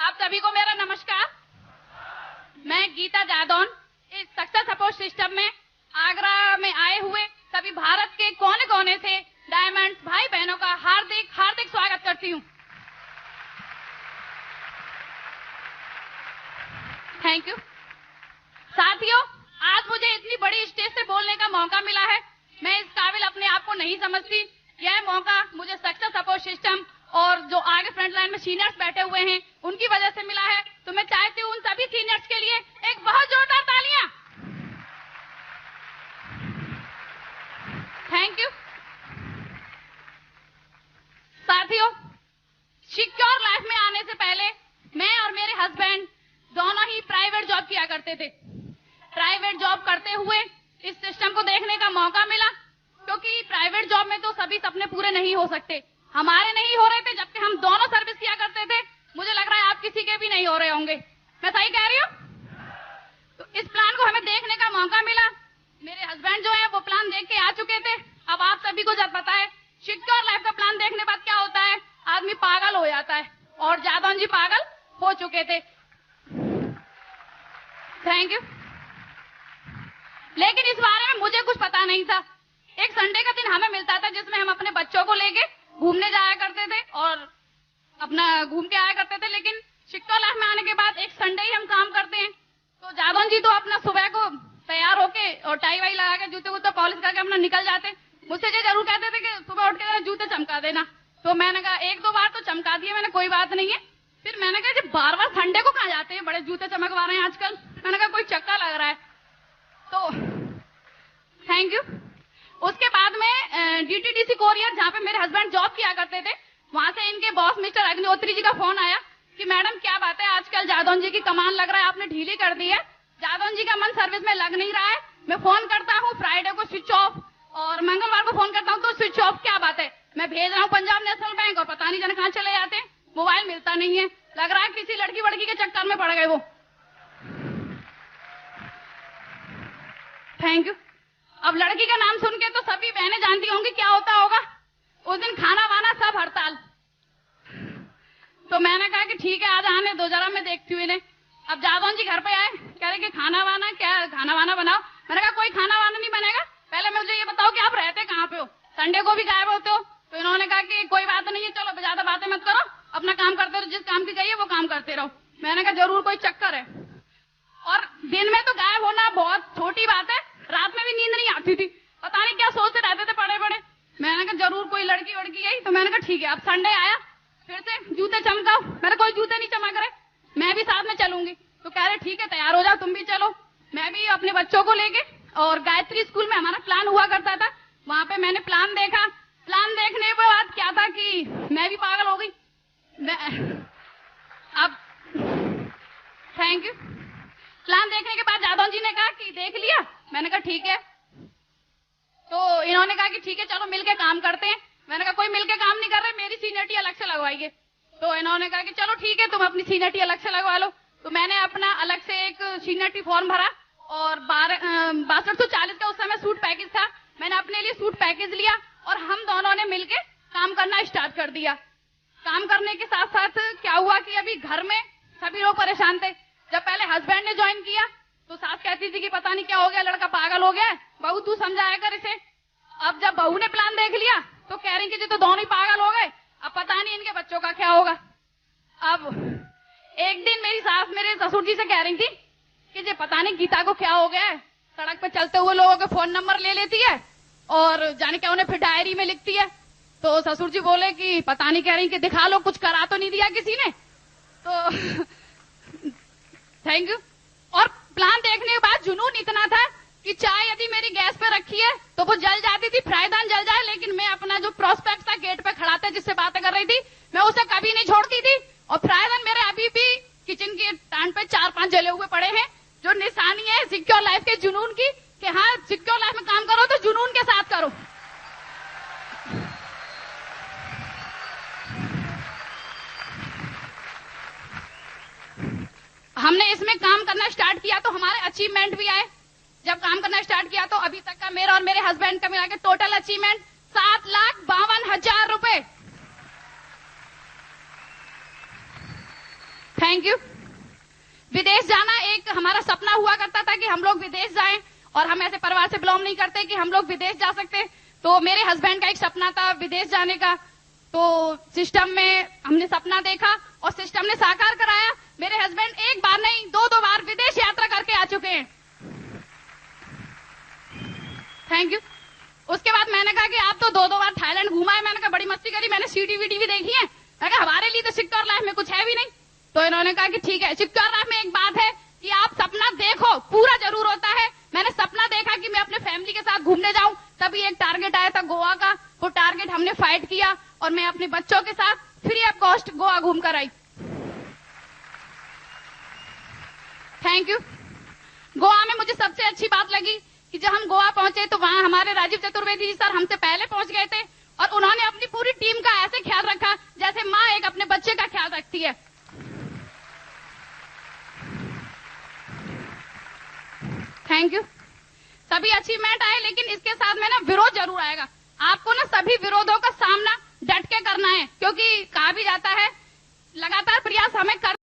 आप सभी को मेरा नमस्कार। मैं गीता जादौन इस सक्सेस सपोर्ट सिस्टम में आगरा में आए हुए सभी भारत के कोने कोने से डायमंड्स भाई बहनों का हार्दिक हार्दिक स्वागत करती हूँ। Thank you. साथियों, आज मुझे इतनी बड़ी स्टेज से बोलने का मौका मिला है। मैं इस काबिल अपने आप को नहीं समझती। यह मौका मुझे सक्सेस सपोर्ट सिस्टम और जो आगे फ्रंट लाइन में सीनियर्स बैठे हुए हैं उनकी वजह से मिला है। तो मैं चाहती हूँ उन सभी सीनियर्स के लिए एक बहुत जोरदार तालियां। Thank you. साथियों, सिक्योर लाइफ में आने से पहले मैं और मेरे हस्बैंड दोनों ही प्राइवेट जॉब किया करते थे। प्राइवेट जॉब करते हुए इस सिस्टम को देखने का मौका मिला, क्योंकि प्राइवेट जॉब में तो सभी सपने पूरे नहीं हो सकते। हमारे नहीं हो रहे थे, जबकि हम दोनों सर्विस किया करते थे। मुझे लग रहा है आप किसी के भी नहीं हो रहे होंगे। मैं सही कह रही हूँ? तो इस प्लान को हमें देखने का मौका मिला। मेरे हस्बैंड जो है वो प्लान देख के आ चुके थे। अब आप सभी को जब पता है सिक्योर लाइफ का प्लान देखने बाद क्या होता है, आदमी पागल हो जाता है, और जादौन जी पागल हो चुके थे। Thank you. लेकिन इस बारे में मुझे कुछ पता नहीं था। एक संडे का दिन हमें मिलता था जिसमें हम अपने बच्चों को लेके घूमने जाया करते थे और अपना घूम के आया करते थे। लेकिन सिक्योर लाइफ में आने के बाद एक संडे ही हम काम करते हैं। तो जादौन जी तो अपना सुबह को तैयार होके और टाई वाई लगा के जूते वूते पॉलिश करके अपना निकल जाते। मुझसे ये जरूर कहते थे कि सुबह उठ के जूते चमका देना। तो मैंने कहा एक दो बार तो चमका दिए मैंने, कोई बात नहीं है। फिर मैंने कहा जब बार बार संडे को कहाँ जाते हैं, बड़े जूते चमकवा रहे हैं आजकल। मैंने कहा कोई चक्का लग रहा है। तो थैंक यू। उसके बाद में डीटीडीसी कोरियर, जहाँ पे मेरे हस्बैंड जॉब किया करते थे, वहां से इनके बॉस मिस्टर अग्निहोत्री जी का फोन आया कि मैडम क्या बात है, आजकल जादौन जी की कमान लग रहा है आपने ढीली कर दी है, जादौन जी का मन सर्विस में लग नहीं रहा है। मैं फोन करता हूँ फ्राइडे को स्विच ऑफ और मंगलवार को फोन करता हूँ तो स्विच ऑफ। क्या बात है, मैं भेज रहा हूँ पंजाब नेशनल बैंक और पता नहीं जाने कहाँ चले जाते हैं, मोबाइल मिलता नहीं है। लग रहा है किसी लड़की वड़की के चक्कर में पड़ गए वो। Thank you. अब लड़की का नाम सुन के तो सभी बहनें जानती होंगी क्या होता होगा। उस दिन खाना वाना सब हड़ताल। तो मैंने कहा कि ठीक है आज आने दो, जरा मैं देखती हूँ इन्हें। अब जादौन जी घर पे आए, कह रहे कि खाना वाना क्या, खाना वाना बनाओ। मैंने कहा कोई खाना वाना नहीं बनेगा, पहले मुझे ये बताओ कि आप रहते कहाँ पे हो, संडे को भी गायब होते हो। तो इन्होंने कहा कि कोई बात नहीं है, चलो ज्यादा बातें मत करो, अपना काम करते रहो, जिस काम की चाहिए वो काम करते रहो। मैंने कहा जरूर कोई चक्कर है। और दिन में तो गायब होना बहुत छोटी बात है, रात में भी नींद नहीं आती थी, पता नहीं क्या सोचते रहते थे पड़े पड़े। मैंने कहा जरूर कोई लड़की वड़की गई। तो मैंने कहा ठीक है। अब संडे आया, फिर से जूते चमकाओ। मेरे कोई जूते नहीं चमक रहे, मैं भी साथ में चलूंगी। तो कह रहे ठीक है तैयार हो जाओ तुम भी चलो। मैं भी अपने बच्चों को लेके, और गायत्री स्कूल में हमारा प्लान हुआ करता था, वहां पे मैंने प्लान देखा। प्लान देखने के बाद क्या था कि मैं भी पागल हो गई। अब थैंक यू। प्लान देखने के बाद जादौन जी ने कहा कि देख लिया। मैंने कहा ठीक है। तो इन्होंने कहा कि ठीक है चलो मिलके काम करते हैं। मैंने कहा कोई मिलके काम नहीं कर रहे, मेरी सीनियरिटी अलग से लगवाइए। तो इन्होंने कहा कि चलो ठीक है तुम अपनी सीनियरिटी अलग से लगवा लो। तो मैंने अपना अलग से एक सीनियरिटी फॉर्म भरा और 6240 का उस समय सूट पैकेज था। मैंने अपने लिए सूट पैकेज लिया और हम दोनों ने मिलके काम करना स्टार्ट कर दिया। काम करने के साथ साथ क्या हुआ कि अभी घर में सभी लोग परेशान थे। जब पहले हस्बैंड ने ज्वाइन किया तो सास कहती थी कि पता नहीं क्या हो गया, लड़का पागल हो गया, बहू तू समझाया कर इसे। अब जब बहू ने प्लान देख लिया तो कह रही कि जी तो दोनों ही पागल हो गए, अब पता नहीं इनके बच्चों का क्या होगा। अब एक दिन मेरी सास मेरे ससुर जी से कह रही थी कि जी पता नहीं गीता को क्या हो गया है, सड़क पे चलते हुए लोगों के फोन नंबर ले लेती है और जाने क्या उन्हें फिर डायरी में लिखती है। तो ससुर जी बोले कि पता नहीं, कह रही कि दिखा लो कुछ करा तो नहीं दिया किसी ने। तो थैंक यू। और प्लान देखने के बाद जुनून इतना था कि चाय यदि मेरी गैस पे रखी है तो वो जल जाती थी, फ्राइदान जल जाए, लेकिन मैं अपना जो प्रोस्पेक्ट था गेट पे खड़ा था जिससे बातें कर रही थी, मैं उसे कभी नहीं छोड़ती थी। और फ्राइदान मेरे अभी भी किचन के टांड पे 4-5 जले हुए पड़े हैं, जो निशानी है सिक्योर लाइफ के जुनून की कि हाँ सिक्योर लाइफ में काम करो तो जुनून के साथ करो। हमने इसमें काम करना स्टार्ट किया तो हमारे अचीवमेंट भी आए। जब काम करना स्टार्ट किया तो अभी तक का मेरा और मेरे हस्बैंड का मिला के टोटल अचीवमेंट 7,52,000 रुपए। Thank you. विदेश जाना एक हमारा सपना हुआ करता था कि हम लोग विदेश जाएं, और हम ऐसे परिवार से बिलोंग नहीं करते कि हम लोग विदेश जा सकते। तो मेरे हस्बैंड का एक सपना था विदेश जाने का, तो सिस्टम में हमने सपना देखा और सिस्टम ने साकार कराया। मेरे हस्बैंड एक बार नहीं 2 बार विदेश यात्रा करके आ चुके हैं। Thank you. उसके बाद मैंने कहा कि आप तो 2 बार थाईलैंड घुमा है। मैंने कहा बड़ी मस्ती करी, मैंने सीडी वीडी भी देखी है। मैंने कहा हमारे लिए तो सिक्योर लाइफ में कुछ है भी नहीं। तो इन्होंने कहा कि ठीक है, सिक्योर लाइफ में एक बात है कि आप सपना देखो, पूरा जरूर होता है। मैंने सपना देखा कि मैं अपने फैमिली के साथ घूमने जाऊं, तभी एक टारगेट आया था गोवा का। वो टारगेट हमने फाइट किया और मैं अपने बच्चों के साथ फ्री ऑफ कॉस्ट गोवा घूम कर आई। Thank you. गोवा में मुझे सबसे अच्छी बात लगी कि जब हम गोवा पहुंचे तो वहां हमारे राजीव चतुर्वेदी जी सर हमसे पहले पहुंच गए थे, और उन्होंने अपनी पूरी टीम का ऐसे ख्याल रखा जैसे माँ एक अपने बच्चे का ख्याल रखती है। Thank you. सभी अचीवमेंट आए, लेकिन इसके साथ में ना विरोध जरूर आएगा। आपको ना सभी विरोधों का सामना डट के करना है, क्योंकि कहा भी जाता है लगातार प्रयास हमें कर